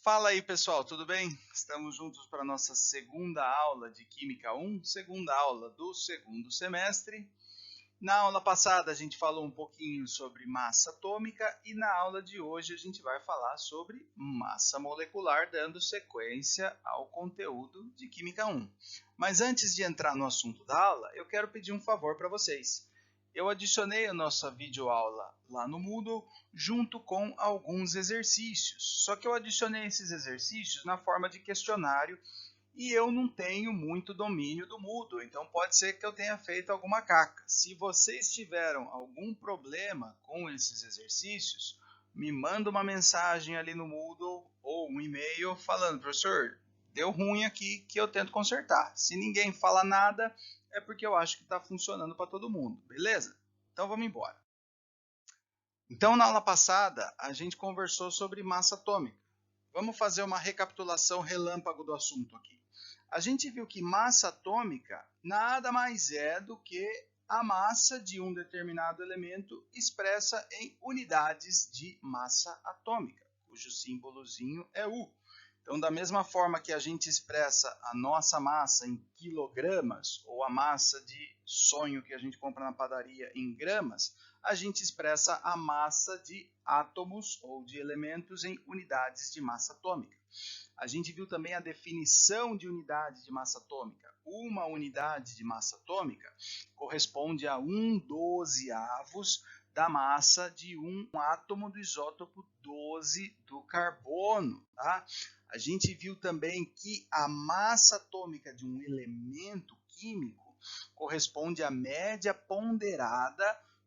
Fala aí, pessoal, tudo bem? Estamos juntos para a nossa segunda aula de Química 1, segunda aula do segundo semestre. Na aula passada a gente falou um pouquinho sobre massa atômica e na aula de hoje a gente vai falar sobre massa molecular, dando sequência ao conteúdo de Química 1. Mas antes de entrar no assunto da aula, eu quero pedir um favor para vocês. Eu adicionei a nossa videoaula lá no Moodle junto com alguns exercícios. Só que eu adicionei esses exercícios na forma de questionário e eu não tenho muito domínio do Moodle, então pode ser que eu tenha feito alguma caca. Se vocês tiveram algum problema com esses exercícios, me manda uma mensagem ali no Moodle ou um e-mail falando, professor, deu ruim aqui que eu tento consertar. Se ninguém fala nada, é porque eu acho que está funcionando para todo mundo, beleza? Então vamos embora. Então na aula passada a gente conversou sobre massa atômica. Vamos fazer uma recapitulação relâmpago do assunto aqui. A gente viu que massa atômica nada mais é do que a massa de um determinado elemento expressa em unidades de massa atômica, cujo símbolozinho é U. Então, da mesma forma que a gente expressa a nossa massa em quilogramas, ou a massa de sonho que a gente compra na padaria em gramas, a gente expressa a massa de átomos ou de elementos em unidades de massa atômica. A gente viu também a definição de unidade de massa atômica. Uma unidade de massa atômica corresponde a 1/12 da massa de um átomo do isótopo 12 do carbono. Tá? A gente viu também que a massa atômica de um elemento químico corresponde à média ponderada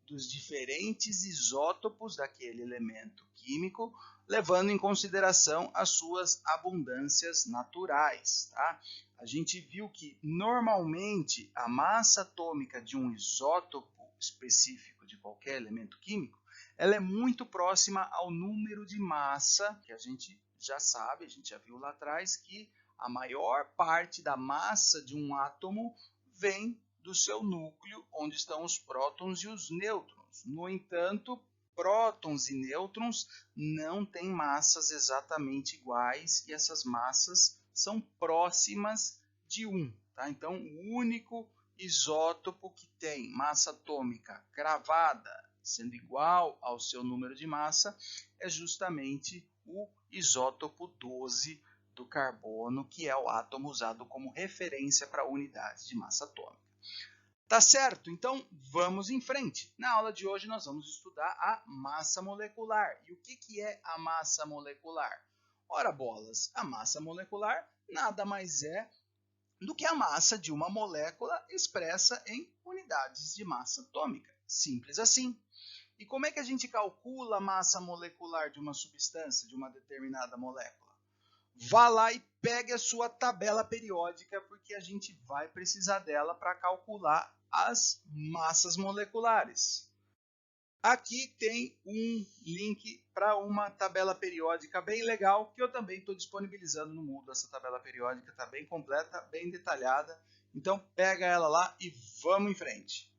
dos diferentes isótopos daquele elemento químico, levando em consideração as suas abundâncias naturais. Tá? A gente viu que, normalmente, a massa atômica de um isótopo específico de qualquer elemento químico, ela é muito próxima ao número de massa, que a gente já sabe, a gente já viu lá atrás, que a maior parte da massa de um átomo vem do seu núcleo, onde estão os prótons e os nêutrons. No entanto, prótons e nêutrons não têm massas exatamente iguais e essas massas são próximas de 1. Tá? Então, o único isótopo que tem massa atômica cravada, sendo igual ao seu número de massa, é justamente o isótopo 12 do carbono, que é o átomo usado como referência para a unidade de massa atômica. Tá certo? Então vamos em frente. Na aula de hoje nós vamos estudar a massa molecular. E o que é a massa molecular? Ora bolas, a massa molecular nada mais é do que a massa de uma molécula expressa em unidades de massa atômica. Simples assim. E como é que a gente calcula a massa molecular de uma substância, de uma determinada molécula? Vá lá e pegue a sua tabela periódica, porque a gente vai precisar dela para calcular as massas moleculares. Aqui tem um link para uma tabela periódica bem legal, que eu também estou disponibilizando no Moodle. Essa tabela periódica está bem completa, bem detalhada. Então pega ela lá e vamos em frente.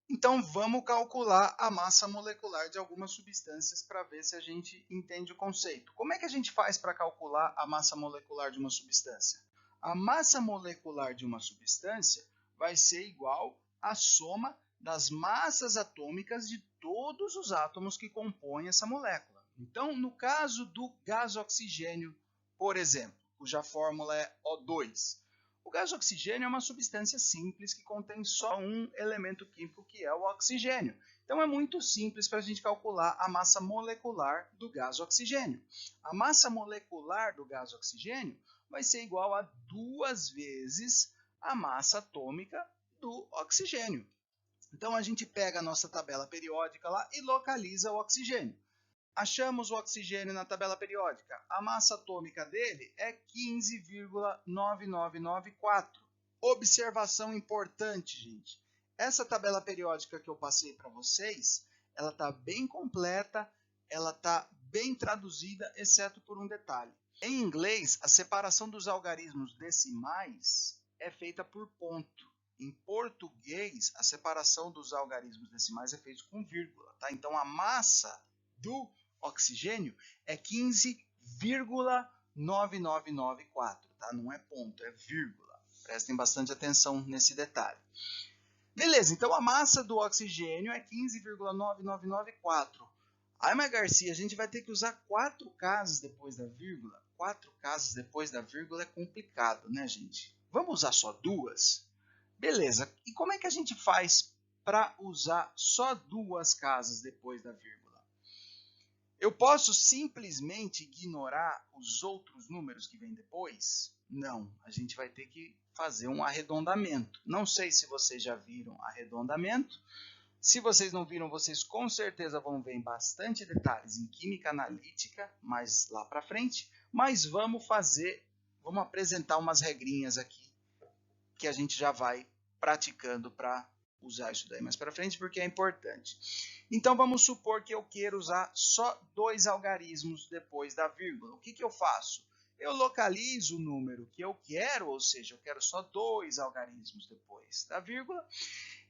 Então vamos calcular a massa molecular de algumas substâncias para ver se a gente entende o conceito. Como é que a gente faz para calcular a massa molecular de uma substância? A massa molecular de uma substância vai ser igual à soma das massas atômicas de todos os átomos que compõem essa molécula. Então, no caso do gás oxigênio, por exemplo, cuja fórmula é O2, o gás oxigênio é uma substância simples que contém só um elemento químico, que é o oxigênio. Então é muito simples para a gente calcular a massa molecular do gás oxigênio. A massa molecular do gás oxigênio vai ser igual a 2 vezes a massa atômica do oxigênio. Então a gente pega a nossa tabela periódica lá e localiza o oxigênio. Achamos o oxigênio na tabela periódica. A massa atômica dele é 15,9994. Observação importante, gente. Essa tabela periódica que eu passei para vocês, ela está bem completa, ela está bem traduzida, exceto por um detalhe. Em inglês, a separação dos algarismos decimais é feita por ponto. Em português, a separação dos algarismos decimais é feita com vírgula. Tá? Então, a massa do oxigênio é 15,9994, tá? Não é ponto, é vírgula. Prestem bastante atenção nesse detalhe. Beleza, então a massa do oxigênio é 15,9994. Ai, mas Garcia, a gente vai ter que usar 4 casas depois da vírgula. 4 casas depois da vírgula é complicado, né, gente? Vamos usar só 2? Beleza, e como é que a gente faz para usar só 2 casas depois da vírgula? Eu posso simplesmente ignorar os outros números que vêm depois? Não, a gente vai ter que fazer um arredondamento. Não sei se vocês já viram arredondamento. Se vocês não viram, vocês com certeza vão ver bastante detalhes em química analítica, mais lá para frente. Mas vamos apresentar umas regrinhas aqui que a gente já vai praticando para usar isso daí mais para frente, porque é importante. Então, vamos supor que eu queira usar só 2 algarismos depois da vírgula. O que eu faço? Eu localizo o número que eu quero, ou seja, eu quero só 2 algarismos depois da vírgula,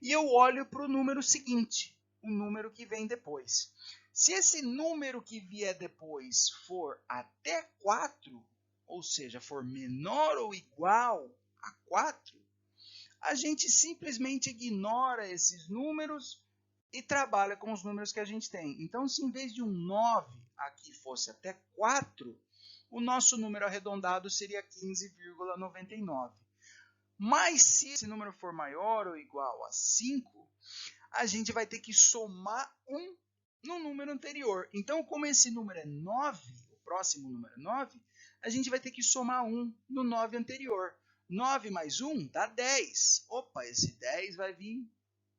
e eu olho para o número seguinte, o número que vem depois. Se esse número que vier depois for até 4, ou seja, for menor ou igual a 4, a gente simplesmente ignora esses números e trabalha com os números que a gente tem. Então, se em vez de um 9 aqui fosse até 4, o nosso número arredondado seria 15,99. Mas se esse número for maior ou igual a 5, a gente vai ter que somar 1 no número anterior. Então, como esse número é 9, o próximo número é 9, a gente vai ter que somar 1 no 9 anterior. 9 mais 1 dá 10. Opa, esse 10 vai vir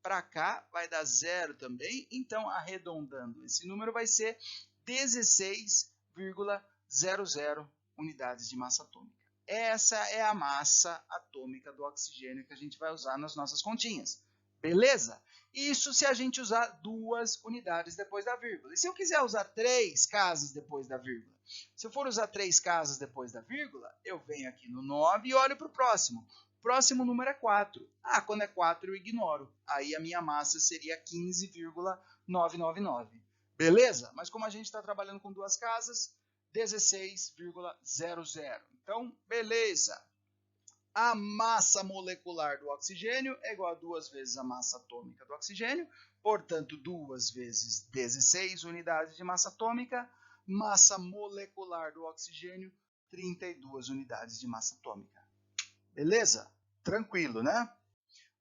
para cá, vai dar 0 também. Então, arredondando, esse número vai ser 16,00 unidades de massa atômica. Essa é a massa atômica do oxigênio que a gente vai usar nas nossas continhas. Beleza? Isso se a gente usar 2 unidades depois da vírgula. E se eu quiser usar 3 casas depois da vírgula? Se eu for usar 3 casas depois da vírgula, eu venho aqui no 9 e olho para o próximo. O próximo número é 4. Ah, quando é 4 eu ignoro. Aí a minha massa seria 15,999. Beleza? Mas como a gente está trabalhando com 2 casas, 16,00. Então, beleza. A massa molecular do oxigênio é igual a 2 vezes a massa atômica do oxigênio, portanto, 2 vezes 16 unidades de massa atômica. Massa molecular do oxigênio, 32 unidades de massa atômica. Beleza? Tranquilo, né?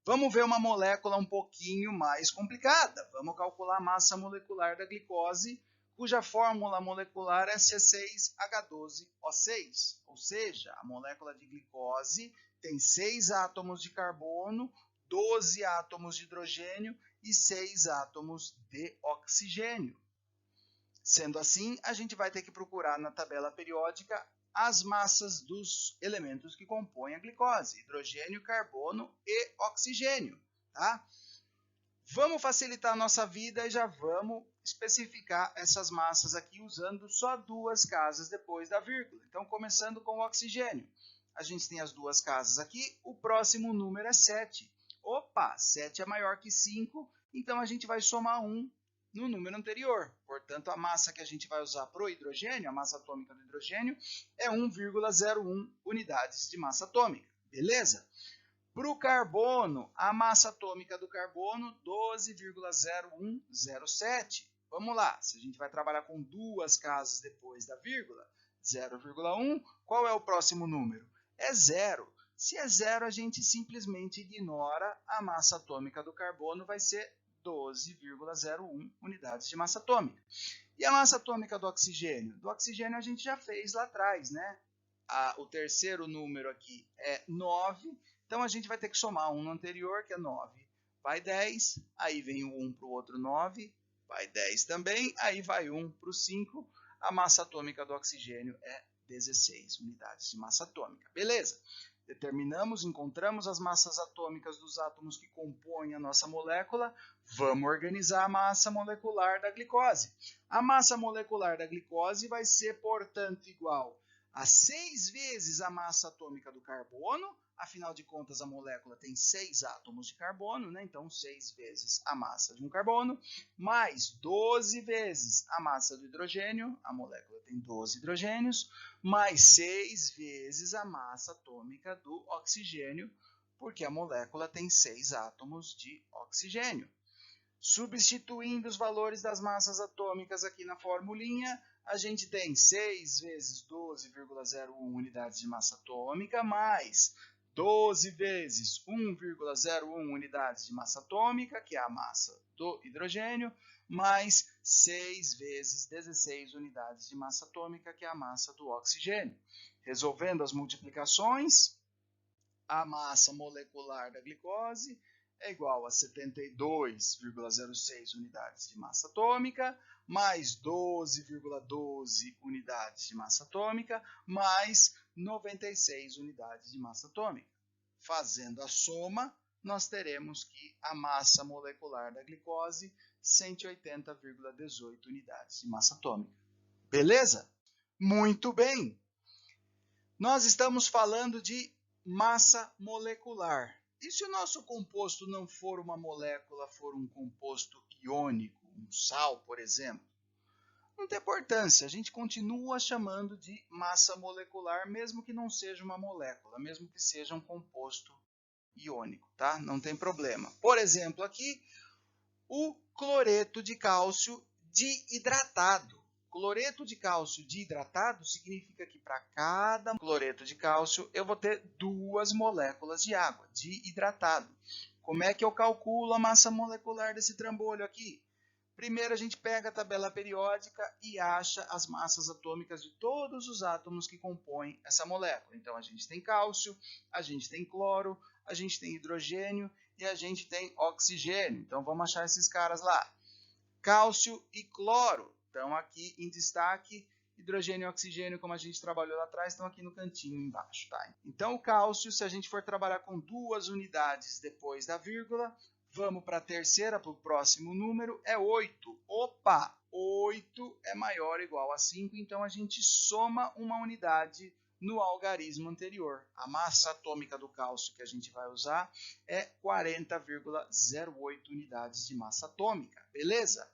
Vamos ver uma molécula um pouquinho mais complicada. Vamos calcular a massa molecular da glicose, cuja fórmula molecular é C6H12O6. Ou seja, a molécula de glicose tem 6 átomos de carbono, 12 átomos de hidrogênio e 6 átomos de oxigênio. Sendo assim, a gente vai ter que procurar na tabela periódica as massas dos elementos que compõem a glicose: hidrogênio, carbono e oxigênio. Tá? Vamos facilitar a nossa vida e já vamos especificar essas massas aqui usando só 2 casas depois da vírgula. Então, começando com o oxigênio. A gente tem as 2 casas aqui, o próximo número é 7. Opa, 7 é maior que 5, então a gente vai somar 1 no número anterior. Portanto, a massa que a gente vai usar para o hidrogênio, a massa atômica do hidrogênio, é 1,01 unidades de massa atômica. Beleza? Para o carbono, a massa atômica do carbono, 12,0107. Vamos lá, se a gente vai trabalhar com 2 casas depois da vírgula, 0,1, qual é o próximo número? É 0. Se é 0, a gente simplesmente ignora a massa atômica do carbono, vai ser 12,01 unidades de massa atômica. E a massa atômica do oxigênio? Do oxigênio a gente já fez lá atrás, né? O terceiro número aqui é 9, então a gente vai ter que somar 1 no anterior, que é 9. Vai 10, aí vem o 1 para o outro 9, vai 10 também, aí vai 1 para o 5. A massa atômica do oxigênio é 16 unidades de massa atômica. Beleza? Determinamos, encontramos as massas atômicas dos átomos que compõem a nossa molécula. Vamos organizar a massa molecular da glicose. A massa molecular da glicose vai ser, portanto, igual a 6 vezes a massa atômica do carbono, afinal de contas a molécula tem 6 átomos de carbono, né? Então 6 vezes a massa de um carbono, mais 12 vezes a massa do hidrogênio, a molécula tem 12 hidrogênios, mais 6 vezes a massa atômica do oxigênio, porque a molécula tem 6 átomos de oxigênio. Substituindo os valores das massas atômicas aqui na formulinha, a gente tem 6 vezes 12,01 unidades de massa atômica, mais 12 vezes 1,01 unidades de massa atômica, que é a massa do hidrogênio, mais 6 vezes 16 unidades de massa atômica, que é a massa do oxigênio. Resolvendo as multiplicações, a massa molecular da glicose é igual a 72,06 unidades de massa atômica, mais 12,12 unidades de massa atômica, mais 96 unidades de massa atômica. Fazendo a soma, nós teremos que a massa molecular da glicose, 180,18 unidades de massa atômica. Beleza? Muito bem! Nós estamos falando de massa molecular. E se o nosso composto não for uma molécula, for um composto iônico, um sal, por exemplo? Não tem importância, a gente continua chamando de massa molecular, mesmo que não seja uma molécula, mesmo que seja um composto iônico, tá? Não tem problema. Por exemplo, aqui, o cloreto de cálcio diidratado. Cloreto de cálcio diidratado significa que para cada cloreto de cálcio eu vou ter 2 moléculas de água, diidratado. Como é que eu calculo a massa molecular desse trambolho aqui? Primeiro a gente pega a tabela periódica e acha as massas atômicas de todos os átomos que compõem essa molécula. Então a gente tem cálcio, a gente tem cloro, a gente tem hidrogênio e a gente tem oxigênio. Então vamos achar esses caras lá. Cálcio e cloro estão aqui em destaque, hidrogênio e oxigênio, como a gente trabalhou lá atrás, estão aqui no cantinho embaixo, tá? Então o cálcio, se a gente for trabalhar com 2 unidades depois da vírgula, vamos para a terceira, para o próximo número, é 8. Opa, 8 é maior ou igual a 5, então a gente soma uma unidade no algarismo anterior. A massa atômica do cálcio que a gente vai usar é 40,08 unidades de massa atômica, beleza?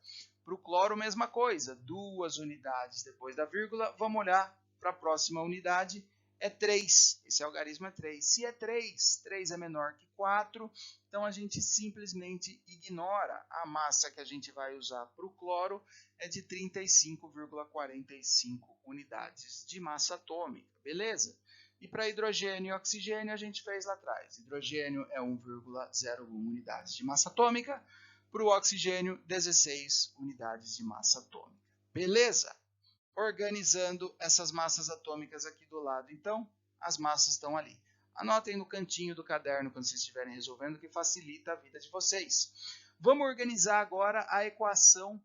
Para o cloro, mesma coisa, 2 unidades depois da vírgula, vamos olhar para a próxima unidade, é 3, esse algarismo é 3. Se é 3, 3 é menor que 4, então a gente simplesmente ignora a massa que a gente vai usar para o cloro, é de 35,45 unidades de massa atômica, beleza? E para hidrogênio e oxigênio a gente fez lá atrás, hidrogênio é 1,01 unidades de massa atômica, para o oxigênio 16 unidades de massa atômica, beleza? Organizando essas massas atômicas aqui do lado. Então, as massas estão ali. Anotem no cantinho do caderno quando vocês estiverem resolvendo, que facilita a vida de vocês. Vamos organizar agora a equação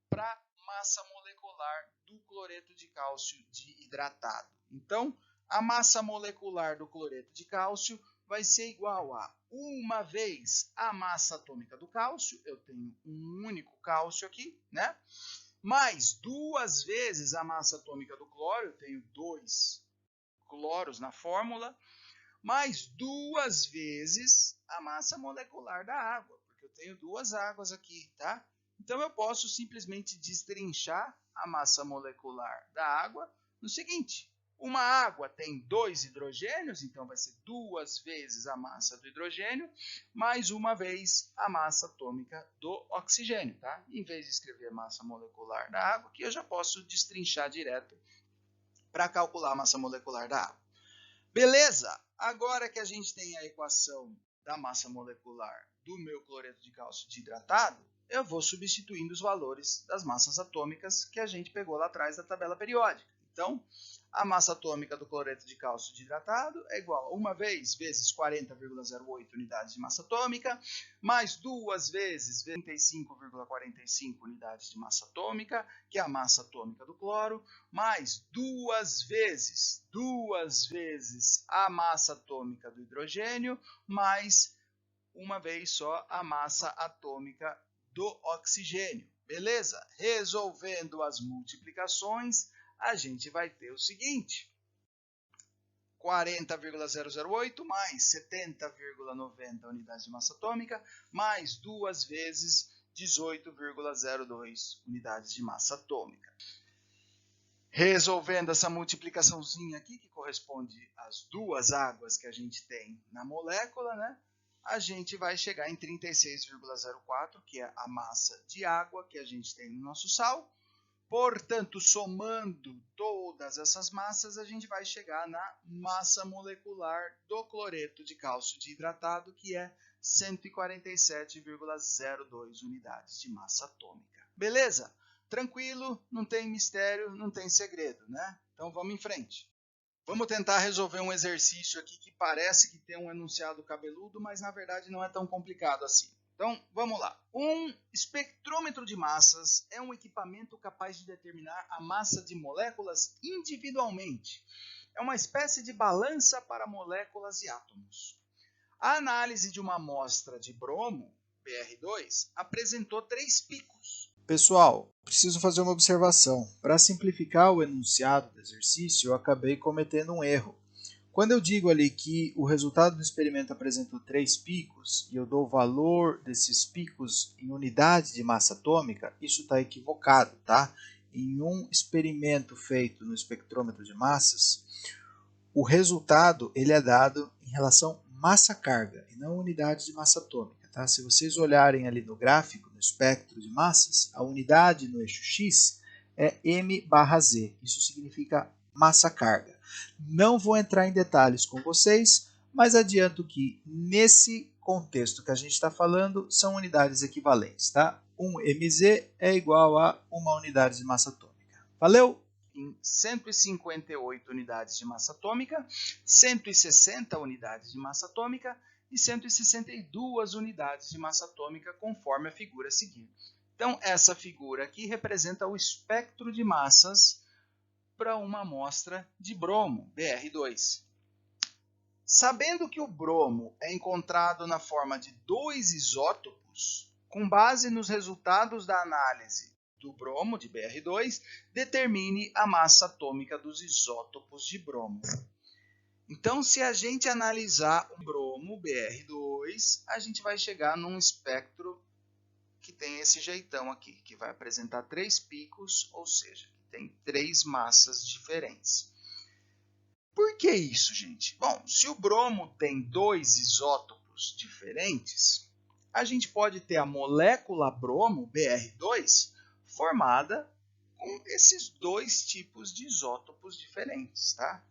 para massa molecular do cloreto de cálcio diidratado. Então, a massa molecular do cloreto de cálcio vai ser igual a 1 vez a massa atômica do cálcio, eu tenho um único cálcio aqui, né? Mais 2 vezes a massa atômica do cloro, eu tenho 2 cloros na fórmula, mais 2 vezes a massa molecular da água, porque eu tenho 2 águas aqui, tá? Então eu posso simplesmente destrinchar a massa molecular da água no seguinte: uma água tem 2 hidrogênios, então vai ser 2 vezes a massa do hidrogênio, mais 1 vez a massa atômica do oxigênio, tá? Em vez de escrever massa molecular da água, aqui eu já posso destrinchar direto para calcular a massa molecular da água. Beleza? Agora que a gente tem a equação da massa molecular do meu cloreto de cálcio diidratado, eu vou substituindo os valores das massas atômicas que a gente pegou lá atrás da tabela periódica. Então, a massa atômica do cloreto de cálcio diidratado é igual a 1 vez vezes 40,08 unidades de massa atômica, mais 2 vezes 35,45 unidades de massa atômica, que é a massa atômica do cloro, mais 2 vezes a massa atômica do hidrogênio, mais 1 vez só a massa atômica do oxigênio. Beleza? Resolvendo as multiplicações, a gente vai ter o seguinte: 40,008 mais 70,90 unidades de massa atômica, mais 2 vezes 18,02 unidades de massa atômica. Resolvendo essa multiplicaçãozinha aqui, que corresponde às duas águas que a gente tem na molécula, né? A gente vai chegar em 36,04, que é a massa de água que a gente tem no nosso sal. Portanto, somando todas essas massas, a gente vai chegar na massa molecular do cloreto de cálcio desidratado, que é 147,02 unidades de massa atômica. Beleza? Tranquilo, não tem mistério, não tem segredo, né? Então vamos em frente. Vamos tentar resolver um exercício aqui que parece que tem um enunciado cabeludo, mas na verdade não é tão complicado assim. Então, vamos lá. Um espectrômetro de massas é um equipamento capaz de determinar a massa de moléculas individualmente. É uma espécie de balança para moléculas e átomos. A análise de uma amostra de bromo, Br2, apresentou 3 picos. Pessoal, preciso fazer uma observação. Para simplificar o enunciado do exercício, eu acabei cometendo um erro. Quando eu digo ali que o resultado do experimento apresentou 3 picos e eu dou o valor desses picos em unidade de massa atômica, isso está equivocado, tá? Em um experimento feito no espectrômetro de massas, o resultado ele é dado em relação massa-carga e não unidade de massa atômica, tá? Se vocês olharem ali no gráfico, no espectro de massas, a unidade no eixo X é m/z. Isso significa massa-carga. Não vou entrar em detalhes com vocês, mas adianto que nesse contexto que a gente está falando são unidades equivalentes, tá? 1 mz é igual a uma unidade de massa atômica. Valeu! Em 158 unidades de massa atômica, 160 unidades de massa atômica e 162 unidades de massa atômica, conforme a figura a seguir. Então, essa figura aqui representa o espectro de massas para uma amostra de bromo, Br2. Sabendo que o bromo é encontrado na forma de 2 isótopos, com base nos resultados da análise do bromo, de Br2, determine a massa atômica dos isótopos de bromo. Então, se a gente analisar o bromo, Br2, a gente vai chegar num espectro que tem esse jeitão aqui, que vai apresentar 3 picos, ou seja, tem 3 massas diferentes. Por que isso, gente? Bom, se o bromo tem 2 isótopos diferentes, a gente pode ter a molécula bromo, Br2, formada com esses 2 tipos de isótopos diferentes, tá?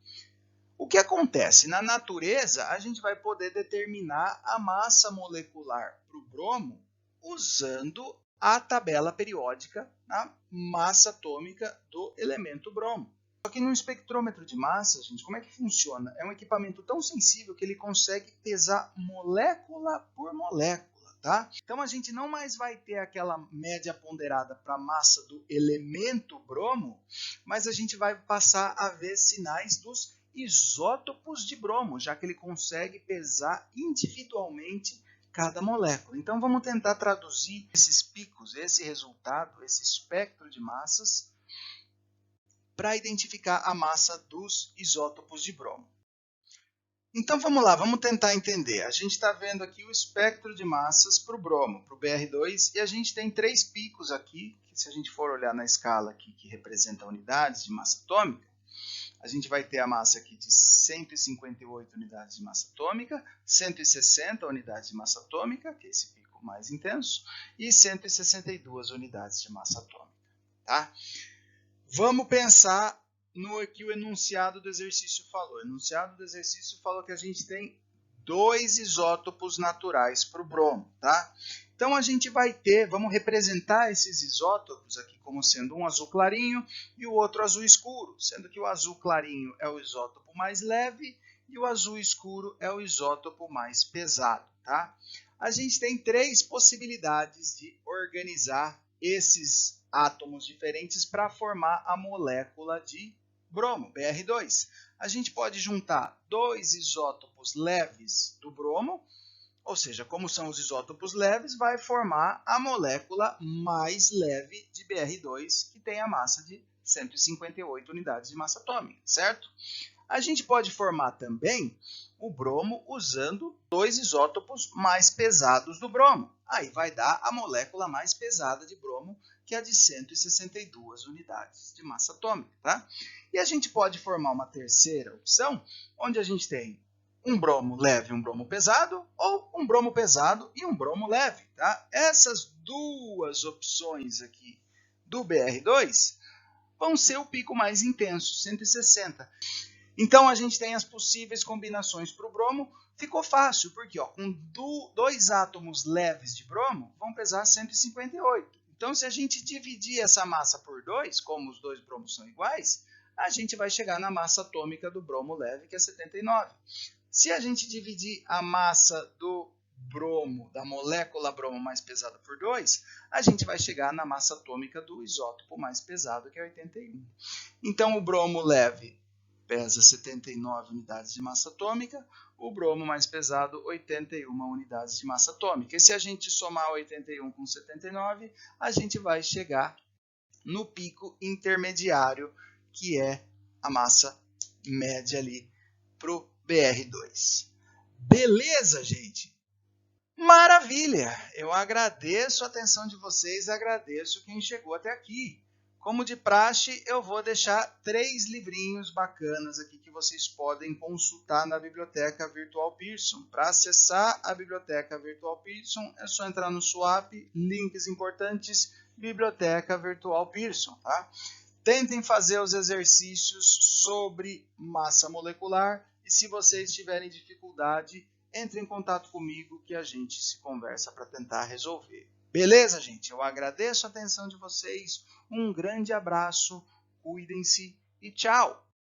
O que acontece? Na natureza, a gente vai poder determinar a massa molecular para o bromo usando a tabela periódica, a massa atômica do elemento bromo. Só que no espectrômetro de massas, gente, como é que funciona? É um equipamento tão sensível que ele consegue pesar molécula por molécula. Tá? Então a gente não mais vai ter aquela média ponderada para a massa do elemento bromo, mas a gente vai passar a ver sinais dos isótopos de bromo, já que ele consegue pesar individualmente cada molécula. Então vamos tentar traduzir esses picos, esse resultado, esse espectro de massas, para identificar a massa dos isótopos de bromo. Então vamos lá, vamos tentar entender. A gente está vendo aqui o espectro de massas para o bromo, para o Br2, e a gente tem 3 picos aqui, que se a gente for olhar na escala aqui, que representa unidades de massa atômica, a gente vai ter a massa aqui de 158 unidades de massa atômica, 160 unidades de massa atômica, que é esse pico mais intenso, e 162 unidades de massa atômica. Tá? Vamos pensar no que o enunciado do exercício falou. O enunciado do exercício falou que a gente tem 2 isótopos naturais para o bromo, tá? Então a gente vai ter, vamos representar esses isótopos aqui como sendo um azul clarinho e o outro azul escuro, sendo que o azul clarinho é o isótopo mais leve e o azul escuro é o isótopo mais pesado, tá? A gente tem 3 possibilidades de organizar esses átomos diferentes para formar a molécula de bromo, Br2. A gente pode juntar 2 isótopos leves do bromo, ou seja, como são os isótopos leves, vai formar a molécula mais leve de Br2, que tem a massa de 158 unidades de massa atômica, certo? A gente pode formar também o bromo usando 2 isótopos mais pesados do bromo. Aí vai dar a molécula mais pesada de bromo, que é a de 162 unidades de massa atômica. Tá? E a gente pode formar uma terceira opção, onde a gente tem um bromo leve e um bromo pesado, ou um bromo pesado e um bromo leve. Tá? Essas duas opções aqui do BR2 vão ser o pico mais intenso, 160. Então, a gente tem as possíveis combinações para o bromo. Ficou fácil, porque com 2 átomos leves de bromo, vão pesar 158. Então, se a gente dividir essa massa por 2, como os 2 bromos são iguais, a gente vai chegar na massa atômica do bromo leve, que é 79. Se a gente dividir a massa do bromo, da molécula bromo mais pesada por 2, a gente vai chegar na massa atômica do isótopo mais pesado, que é 81. Então, o bromo leve pesa 79 unidades de massa atômica, o bromo mais pesado, 81 unidades de massa atômica. E se a gente somar 81 com 79, a gente vai chegar no pico intermediário, que é a massa média ali para o BR2. Beleza, gente? Maravilha! Eu agradeço a atenção de vocês, agradeço quem chegou até aqui. Como de praxe, eu vou deixar 3 livrinhos bacanas aqui que vocês podem consultar na Biblioteca Virtual Pearson. Para acessar a Biblioteca Virtual Pearson, é só entrar no swap, links importantes, Biblioteca Virtual Pearson. Tá? Tentem fazer os exercícios sobre massa molecular e se vocês tiverem dificuldade, entre em contato comigo que a gente se conversa para tentar resolver. Beleza, gente? Eu agradeço a atenção de vocês, um grande abraço, cuidem-se e tchau!